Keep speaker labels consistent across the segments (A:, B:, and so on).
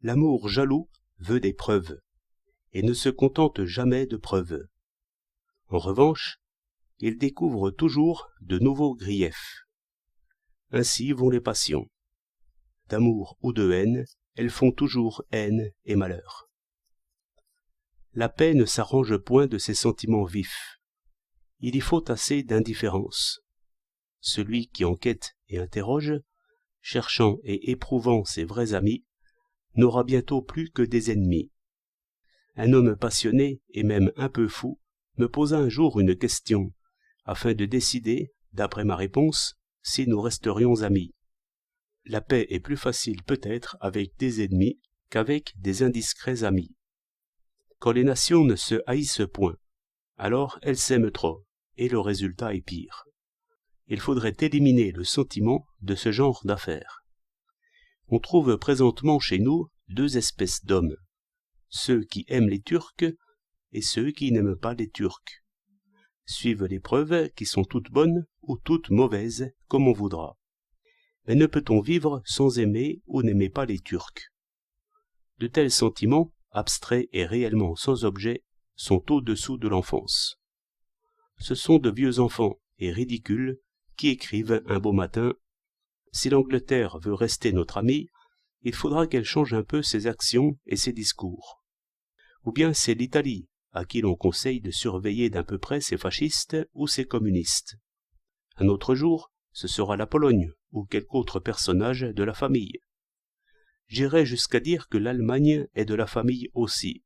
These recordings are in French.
A: L'amour jaloux veut des preuves, et ne se contente jamais de preuves. En revanche, il découvre toujours de nouveaux griefs. Ainsi vont les passions. D'amour ou de haine, elles font toujours haine et malheur. La paix ne s'arrange point de ces sentiments vifs. Il y faut assez d'indifférence. Celui qui enquête et interroge, cherchant et éprouvant ses vrais amis, n'aura bientôt plus que des ennemis. Un homme passionné et même un peu fou me posa un jour une question, afin de décider, d'après ma réponse, si nous resterions amis. La paix est plus facile peut-être avec des ennemis qu'avec des indiscrets amis. Quand les nations ne se haïssent point, alors elles s'aiment trop, et le résultat est pire. Il faudrait éliminer le sentiment de ce genre d'affaires. On trouve présentement chez nous deux espèces d'hommes, ceux qui aiment les Turcs et ceux qui n'aiment pas les Turcs. Suivent les preuves qui sont toutes bonnes ou toutes mauvaises, comme on voudra. Mais ne peut-on vivre sans aimer ou n'aimer pas les Turcs? De tels sentiments, abstraits et réellement sans objet, sont au-dessous de l'enfance. Ce sont de vieux enfants et ridicules qui écrivent un beau matin « Si l'Angleterre veut rester notre amie, il faudra qu'elle change un peu ses actions et ses discours. » Ou bien c'est l'Italie, à qui l'on conseille de surveiller d'un peu près ses fascistes ou ses communistes. Un autre jour, ce sera la Pologne ou quelque autre personnage de la famille. J'irai jusqu'à dire que l'Allemagne est de la famille aussi,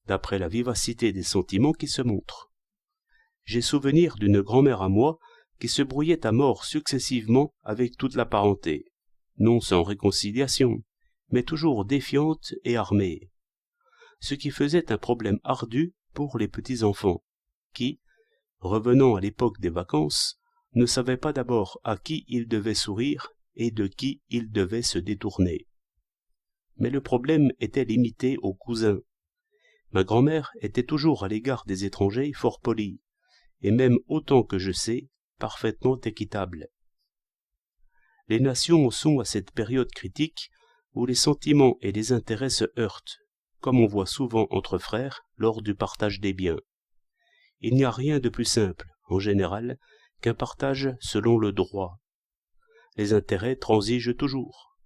A: d'après la vivacité des sentiments qui se montrent. J'ai souvenir d'une grand-mère à moi qui se brouillait à mort successivement avec toute la parenté, non sans réconciliation, mais toujours défiante et armée, ce qui faisait un problème ardu pour les petits-enfants, qui, revenant à l'époque des vacances, ne savaient pas d'abord à qui ils devaient sourire et de qui ils devaient se détourner. Mais le problème était limité aux cousins. Ma grand-mère était toujours à l'égard des étrangers fort polie, et même autant que je sais, parfaitement équitable. Les nations sont à cette période critique où les sentiments et les intérêts se heurtent, comme on voit souvent entre frères lors du partage des biens. Il n'y a rien de plus simple, en général, qu'un partage selon le droit. Les intérêts transigent toujours.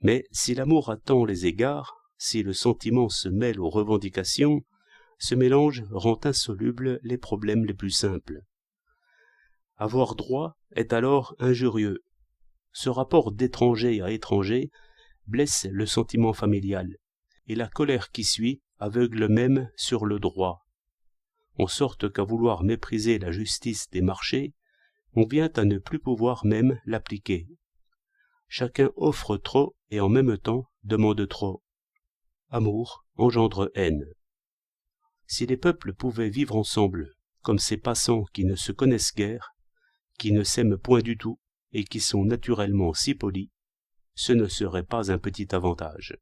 A: Mais si l'amour attend les égards, si le sentiment se mêle aux revendications, ce mélange rend insolubles les problèmes les plus simples. Avoir droit est alors injurieux. Ce rapport d'étranger à étranger blesse le sentiment familial, et la colère qui suit aveugle même sur le droit. En sorte qu'à vouloir mépriser la justice des marchés, on vient à ne plus pouvoir même l'appliquer. Chacun offre trop et en même temps demande trop. Amour engendre haine. Si les peuples pouvaient vivre ensemble, comme ces passants qui ne se connaissent guère, qui ne s'aiment point du tout et qui sont naturellement si polis, ce ne serait pas un petit avantage.